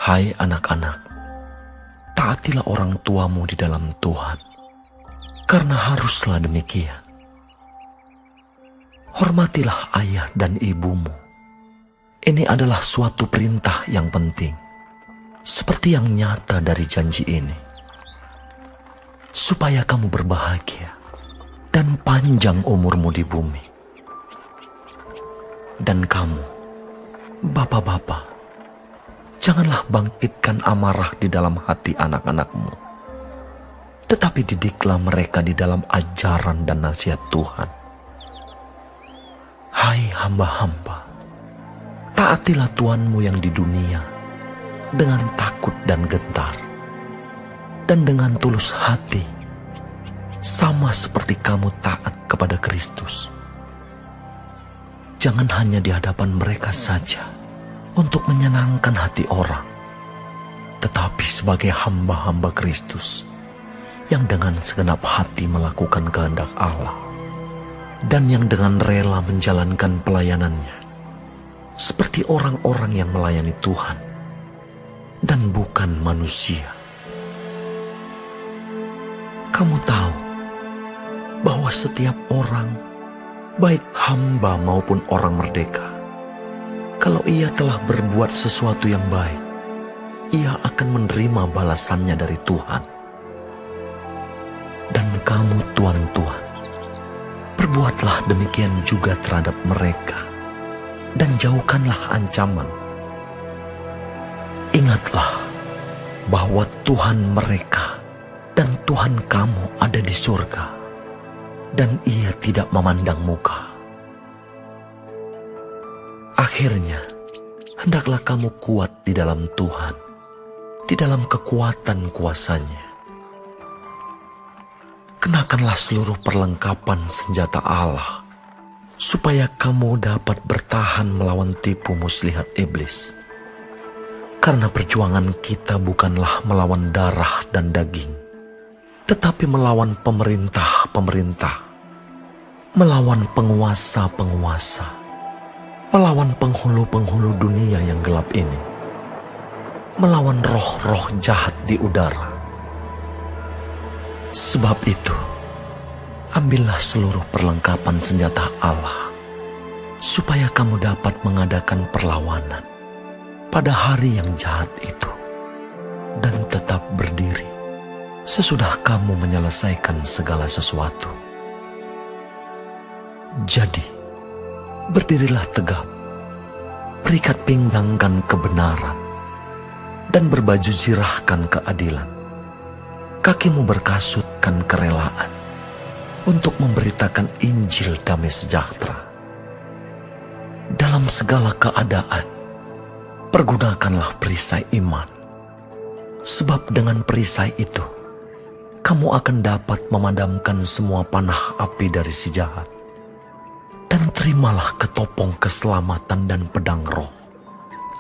Hai anak-anak, taatilah orang tuamu di dalam Tuhan, karena haruslah demikian. Hormatilah ayah dan ibumu. Ini adalah suatu perintah yang penting, seperti yang nyata dari janji ini, supaya kamu berbahagia dan panjang umurmu di bumi. Dan kamu, bapak-bapak, janganlah bangkitkan amarah di dalam hati anak-anakmu, tetapi didiklah mereka di dalam ajaran dan nasihat Tuhan. Hai hamba-hamba, taatilah Tuhanmu yang di dunia dengan takut dan gentar, dan dengan tulus hati, sama seperti kamu taat kepada Kristus. Jangan hanya di hadapan mereka saja untuk menyenangkan hati orang, tetapi sebagai hamba-hamba Kristus yang dengan segenap hati melakukan kehendak Allah dan yang dengan rela menjalankan pelayanannya seperti orang-orang yang melayani Tuhan dan bukan manusia. Kamu tahu bahwa setiap orang, baik hamba maupun orang merdeka, kalau ia telah berbuat sesuatu yang baik, ia akan menerima balasannya dari Tuhan. Dan kamu tuan-tuan, perbuatlah demikian juga terhadap mereka, dan jauhkanlah ancaman. Ingatlah bahwa Tuhan mereka dan Tuhan kamu ada di surga, dan ia tidak memandang muka. Akhirnya, hendaklah kamu kuat di dalam Tuhan, di dalam kekuatan kuasa-Nya. Kenakanlah seluruh perlengkapan senjata Allah, supaya kamu dapat bertahan melawan tipu muslihat iblis. Karena perjuangan kita bukanlah melawan darah dan daging, tetapi melawan pemerintah-pemerintah, melawan penguasa-penguasa, melawan penghulu-penghulu dunia yang gelap ini, melawan roh-roh jahat di udara. Sebab itu, ambillah seluruh perlengkapan senjata Allah, supaya kamu dapat mengadakan perlawanan pada hari yang jahat itu, dan tetap berdiri sesudah kamu menyelesaikan segala sesuatu. Jadi, berdirilah tegap, berikat pinggangkan kebenaran, dan berbaju zirahkan keadilan. Kakimu berkasutkan kerelaan untuk memberitakan Injil damai sejahtera. Dalam segala keadaan, pergunakanlah perisai iman, sebab dengan perisai itu, kamu akan dapat memadamkan semua panah api dari si jahat. Dan terimalah ketopong keselamatan dan pedang roh,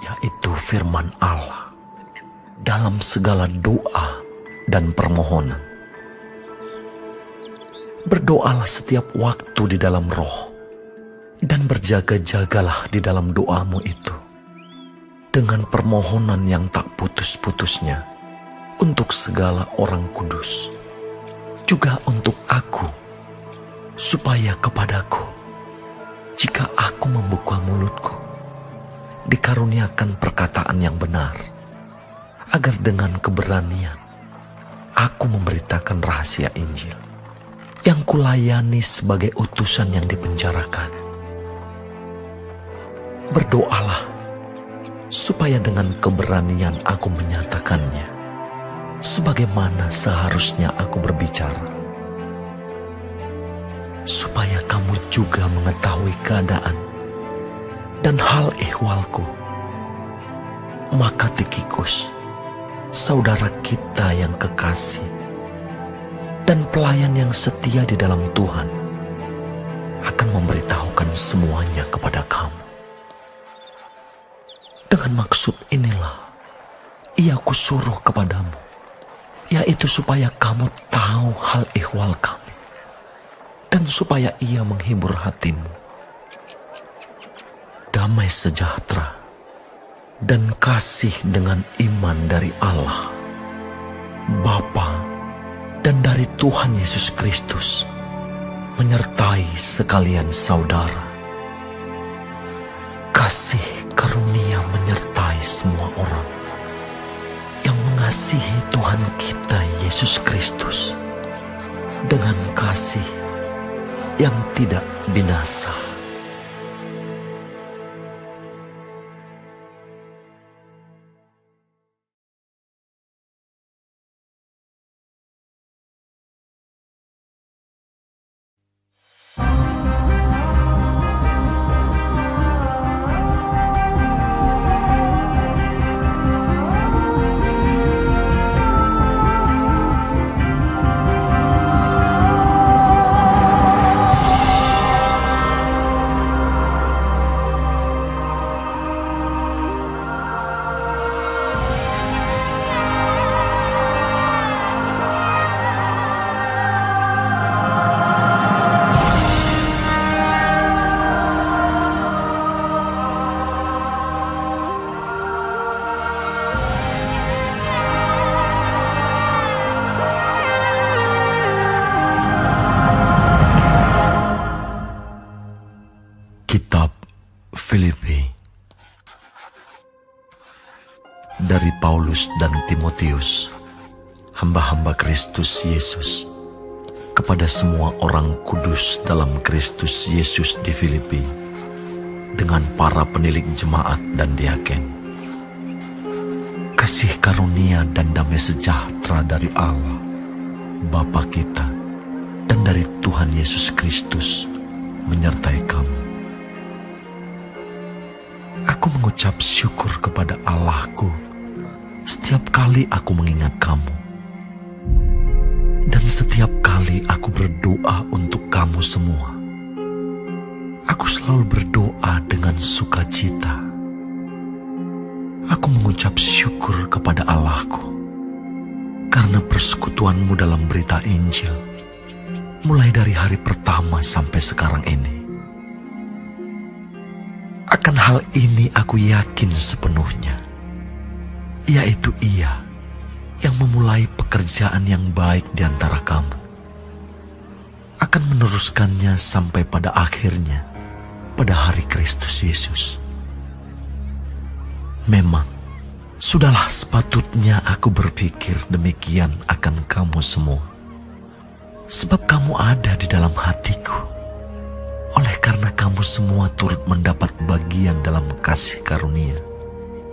yaitu firman Allah, dalam segala doa dan permohonan. Berdoalah setiap waktu di dalam roh, dan berjaga-jagalah di dalam doamu itu, dengan permohonan yang tak putus-putusnya untuk segala orang kudus, juga untuk aku, supaya kepadaku, jika aku membuka mulutku, dikaruniakan perkataan yang benar, agar dengan keberanian aku memberitakan rahasia Injil yang kulayani sebagai utusan yang dipenjarakan. Berdoalah supaya dengan keberanian aku menyatakannya, sebagaimana seharusnya aku berbicara, supaya kamu juga mengetahui keadaan dan hal ihwalku. Maka Tikhikus, saudara kita yang kekasih dan pelayan yang setia di dalam Tuhan, akan memberitahukan semuanya kepada kamu. Dengan maksud inilah ia kusuruh kepadamu, yaitu supaya kamu tahu hal ihwal kami, dan supaya ia menghibur hatimu. Damai sejahtera dan kasih dengan iman dari Allah, Bapa, dan dari Tuhan Yesus Kristus menyertai sekalian saudara. Kasih karunia menyertai semua orang yang mengasihi Tuhan kita Yesus Kristus dengan kasih yang tidak binasa. Kitab Filipi dari Paulus dan Timotius, hamba-hamba Kristus Yesus, kepada semua orang kudus dalam Kristus Yesus di Filipi, dengan para penilik jemaat dan diaken. Kasih karunia dan damai sejahtera dari Allah, Bapa kita, dan dari Tuhan Yesus Kristus menyertai kamu. Aku mengucap syukur kepada Allahku setiap kali aku mengingat kamu. Dan setiap kali aku berdoa untuk kamu semua, aku selalu berdoa dengan sukacita. Aku mengucap syukur kepada Allahku karena persekutuanmu dalam berita Injil, mulai dari hari pertama sampai sekarang ini. Akan hal ini aku yakin sepenuhnya, yaitu Ia yang memulai pekerjaan yang baik di antara kamu akan meneruskannya sampai pada akhirnya pada hari Kristus Yesus. Memang sudahlah sepatutnya aku berpikir demikian akan kamu semua, sebab kamu ada di dalam hatiku. Oleh karena kamu semua turut mendapat bagian dalam kasih karunia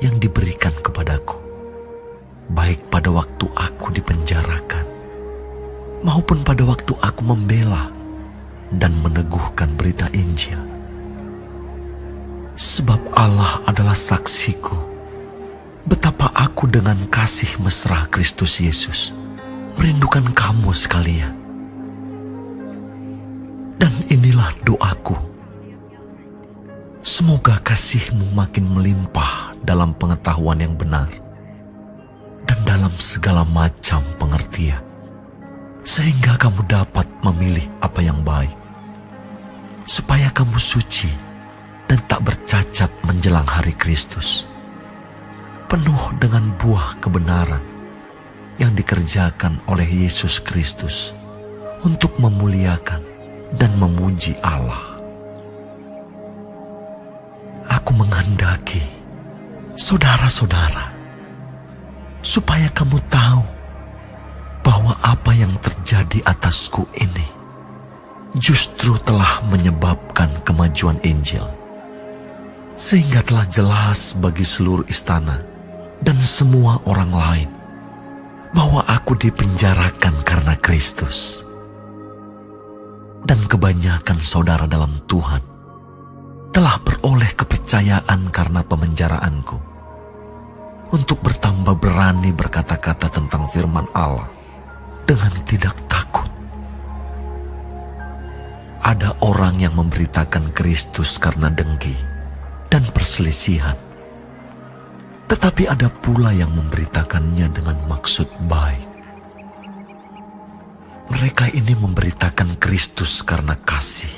yang diberikan kepadaku, baik pada waktu aku dipenjarakan, maupun pada waktu aku membela dan meneguhkan berita Injil. Sebab Allah adalah saksiku, betapa aku dengan kasih mesra Kristus Yesus merindukan kamu sekalian. Dan inilah doaku, semoga kasih-Mu makin melimpah dalam pengetahuan yang benar dan dalam segala macam pengertian, sehingga kamu dapat memilih apa yang baik, supaya kamu suci dan tak bercacat menjelang hari Kristus, penuh dengan buah kebenaran yang dikerjakan oleh Yesus Kristus untuk memuliakan dan memuji Allah. Aku menghendaki, saudara-saudara, supaya kamu tahu bahwa apa yang terjadi atasku ini justru telah menyebabkan kemajuan Injil, sehingga telah jelas bagi seluruh istana dan semua orang lain bahwa aku dipenjarakan karena Kristus. Dan kebanyakan saudara dalam Tuhan telah beroleh kepercayaan karena pemenjaraanku, untuk bertambah berani berkata-kata tentang firman Allah dengan tidak takut. Ada orang yang memberitakan Kristus karena dengki dan perselisihan, tetapi ada pula yang memberitakannya dengan maksud baik. Mereka ini memberitakan Kristus karena kasih,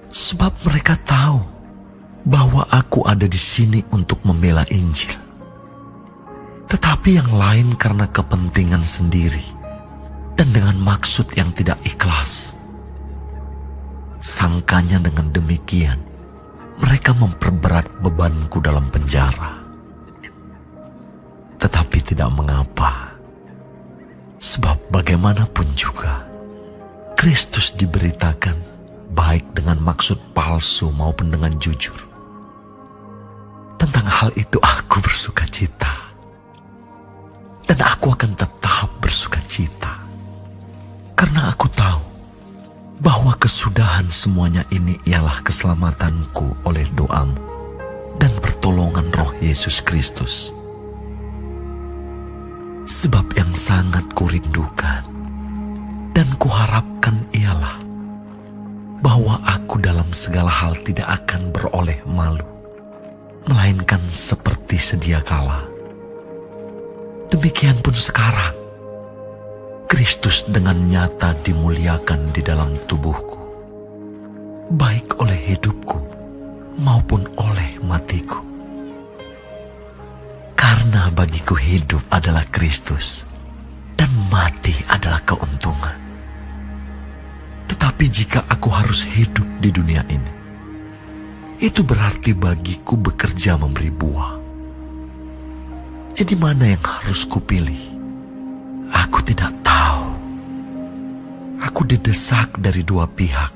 sebab mereka tahu bahwa aku ada di sini untuk membela Injil, tetapi yang lain karena kepentingan sendiri dan dengan maksud yang tidak ikhlas. Sangkanya dengan demikian, mereka memperberat bebanku dalam penjara. Tetapi tidak mengapa, sebab bagaimanapun juga, Kristus diberitakan baik dengan maksud palsu maupun dengan jujur. Tentang hal itu aku bersuka cita. Dan aku akan tetap bersuka cita. Karena aku tahu bahwa kesudahan semuanya ini ialah keselamatanku oleh doamu dan pertolongan Roh Yesus Kristus. Sebab yang sangat kurindukan dan kuharapkan ialah bahwa aku dalam segala hal tidak akan beroleh malu, melainkan seperti sedia kala. Demikian pun sekarang, Kristus dengan nyata dimuliakan di dalam tubuhku, baik oleh hidupku maupun oleh matiku. Karena bagiku hidup adalah Kristus dan mati adalah keuntungan. Tetapi jika aku harus hidup di dunia ini, itu berarti bagiku bekerja memberi buah. Jadi mana yang harus kupilih? Aku tidak tahu. Aku didesak dari dua pihak.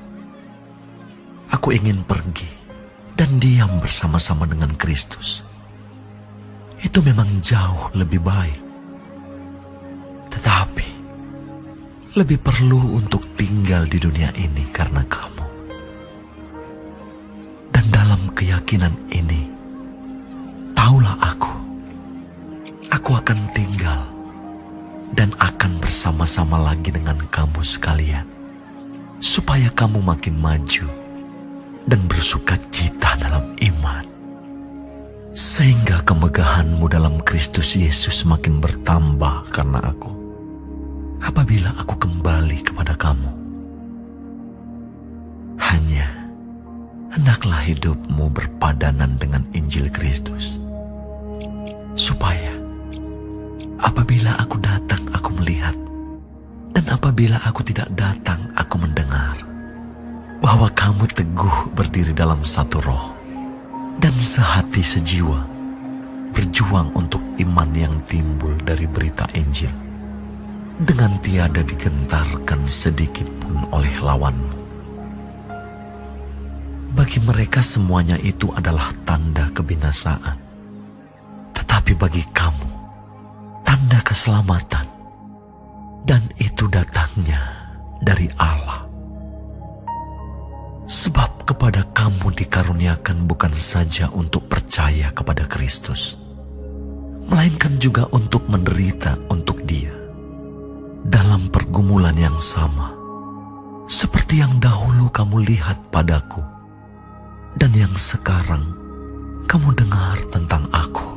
Aku ingin pergi dan diam bersama-sama dengan Kristus. Itu memang jauh lebih baik. Tetapi lebih perlu untuk tinggal di dunia ini karena kamu. Dan dalam keyakinan ini, taulah aku akan tinggal dan akan bersama-sama lagi dengan kamu sekalian, supaya kamu makin maju dan bersuka cita dalam iman, sehingga kemegahanmu dalam Kristus Yesus makin bertambah karena aku, apabila aku kembali kepada kamu. Hanya hendaklah hidupmu berpadanan dengan Injil Kristus, supaya apabila aku datang aku melihat, dan apabila aku tidak datang aku mendengar, bahwa kamu teguh berdiri dalam satu roh, dan sehati sejiwa, berjuang untuk iman yang timbul dari berita Injil, dengan tiada digentarkan sedikit pun oleh lawanmu. Bagi mereka semuanya itu adalah tanda kebinasaan, tetapi bagi kamu tanda keselamatan, dan itu datangnya dari Allah. Sebab kepada kamu dikaruniakan bukan saja untuk percaya kepada Kristus, melainkan juga untuk menderita untuk Dia dalam pergumulan yang sama, seperti yang dahulu kamu lihat padaku, dan yang sekarang kamu dengar tentang aku.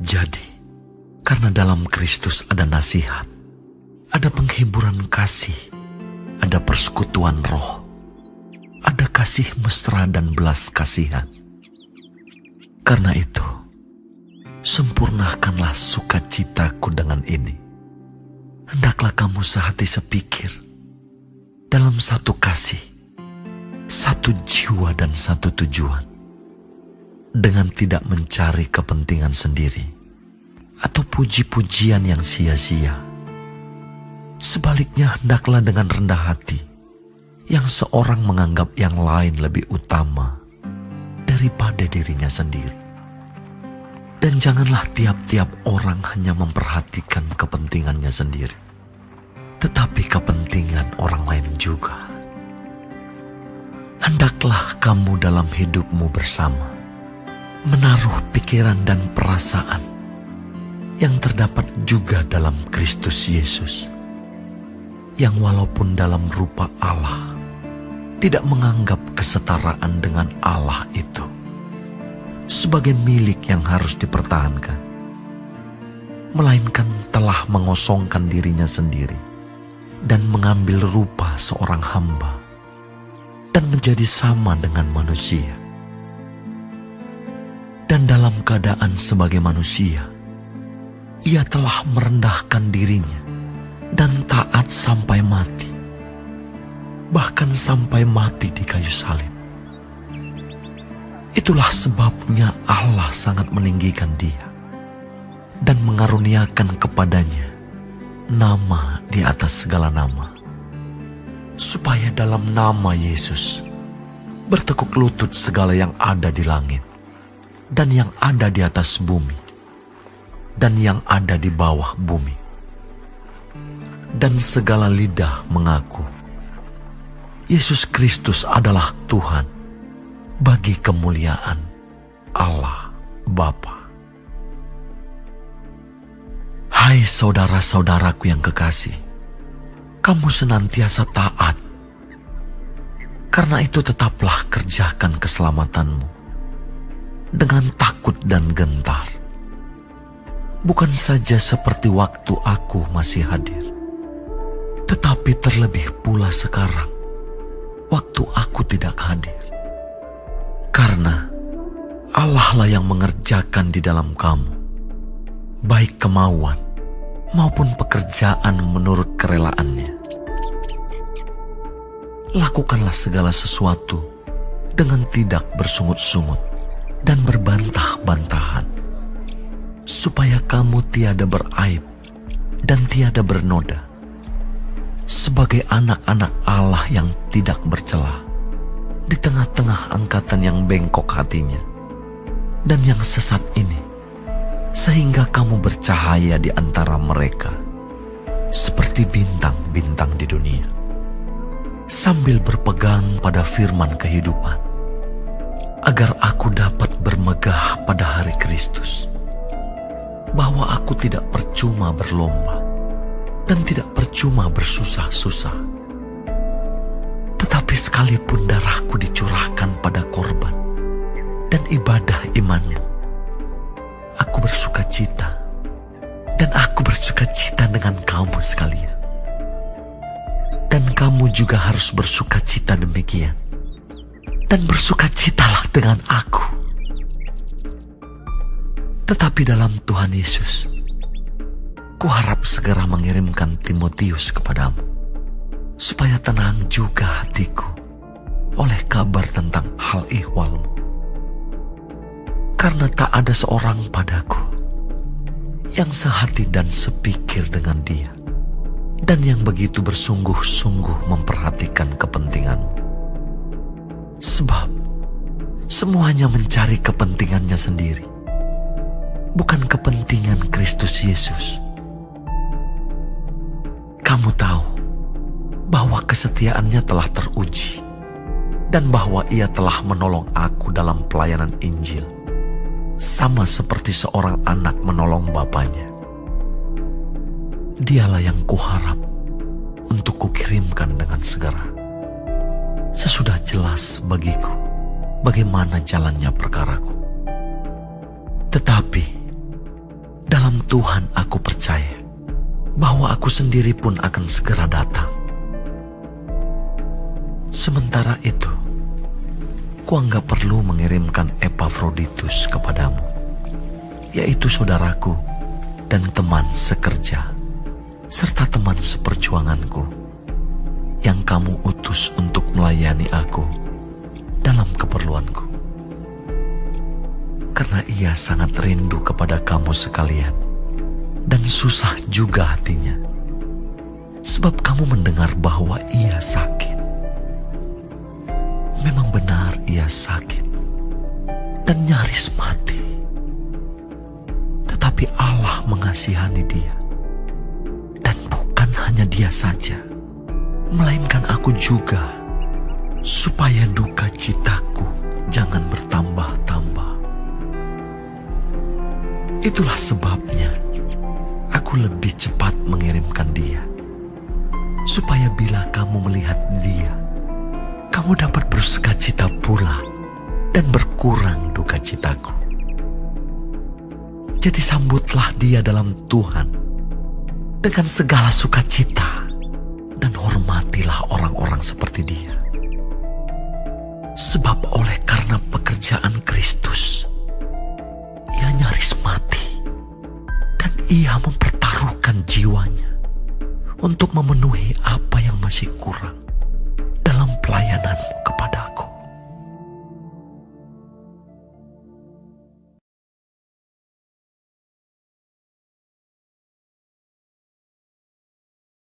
Jadi, karena dalam Kristus ada nasihat, ada penghiburan kasih, ada persekutuan roh, ada kasih mesra dan belas kasihan. Karena itu, sempurnakanlah sukacitaku dengan ini. Hendaklah kamu sehati sepikir, dalam satu kasih, satu jiwa dan satu tujuan, dengan tidak mencari kepentingan sendiri atau puji-pujian yang sia-sia. Sebaliknya hendaklah dengan rendah hati, yang seorang menganggap yang lain lebih utama daripada dirinya sendiri. Dan janganlah tiap-tiap orang hanya memperhatikan kepentingannya sendiri, tetapi kepentingan orang lain juga. Hendaklah kamu dalam hidupmu bersama menaruh pikiran dan perasaan yang terdapat juga dalam Kristus Yesus, yang walaupun dalam rupa Allah tidak menganggap kesetaraan dengan Allah itu sebagai milik yang harus dipertahankan, melainkan telah mengosongkan dirinya sendiri dan mengambil rupa seorang hamba dan menjadi sama dengan manusia. Dan dalam keadaan sebagai manusia, ia telah merendahkan dirinya dan taat sampai mati, bahkan sampai mati di kayu salib. Itulah sebabnya Allah sangat meninggikan dia dan mengaruniakan kepadanya nama di atas segala nama, supaya dalam nama Yesus bertekuk lutut segala yang ada di langit dan yang ada di atas bumi dan yang ada di bawah bumi, dan segala lidah mengaku Yesus Kristus adalah Tuhan, bagi kemuliaan Allah Bapa. Hai saudara-saudaraku yang kekasih, kamu senantiasa taat. Karena itu tetaplah kerjakan keselamatanmu dengan takut dan gentar. Bukan saja seperti waktu aku masih hadir, tetapi terlebih pula sekarang, waktu aku tidak hadir. Karena Allah lah yang mengerjakan di dalam kamu, baik kemauan maupun pekerjaan menurut kerelaannya. Lakukanlah segala sesuatu dengan tidak bersungut-sungut dan berbantah-bantahan, supaya kamu tiada beraib dan tiada bernoda, sebagai anak-anak Allah yang tidak bercela di tengah-tengah angkatan yang bengkok hatinya dan yang sesat ini, sehingga kamu bercahaya di antara mereka seperti bintang-bintang di dunia, sambil berpegang pada firman kehidupan, agar aku dapat bermegah pada hari Kristus, bahwa aku tidak percuma berlomba dan tidak percuma bersusah-susah, tetapi sekalipun darahku dicurahkan pada korban dan ibadah imanmu, aku bersuka cita, dan aku bersuka cita dengan kamu sekalian. Dan kamu juga harus bersuka cita demikian, dan bersukacitalah dengan aku. Tetapi dalam Tuhan Yesus, kuharap segera mengirimkan Timotius kepadamu, supaya tenang juga hatiku oleh kabar tentang hal ihwalmu. Karena tak ada seorang padaku yang sehati dan sepikir dengan dia, dan yang begitu bersungguh-sungguh memperhatikan kepentinganmu. Sebab semuanya mencari kepentingannya sendiri, bukan kepentingan Kristus Yesus. Kamu tahu bahwa kesetiaannya telah teruji, dan bahwa ia telah menolong aku dalam pelayanan Injil, sama seperti seorang anak menolong bapanya. Dialah yang kuharap untuk kukirimkan dengan segera, sesudah jelas bagiku bagaimana jalannya perkaraku. Tetapi dalam Tuhan aku percaya bahwa aku sendiri pun akan segera datang. Sementara itu, kuanggap perlu mengirimkan Epafroditus kepadamu, yaitu saudaraku dan teman sekerja, serta teman seperjuanganku, yang kamu utus untuk melayani aku dalam keperluanku. Karena ia sangat rindu kepada kamu sekalian, dan susah juga hatinya, sebab kamu mendengar bahwa ia sakit. Memang benar ia sakit dan nyaris mati, tetapi Allah mengasihani dia. Dan bukan hanya dia saja, melainkan aku juga, supaya duka citaku jangan bertambah-tambah. Itulah sebabnya aku lebih cepat mengirimkan dia, supaya bila kamu melihat dia, kamu dapat bersukacita pula dan berkurang duka citaku. Jadi sambutlah dia dalam Tuhan dengan segala sukacita dan hormatilah orang-orang seperti dia. Sebab oleh karena pekerjaan Kristus, ia nyaris mati dan ia mempertaruhkan jiwanya untuk memenuhi apa yang masih kurang dalam pelayananmu kepadaku.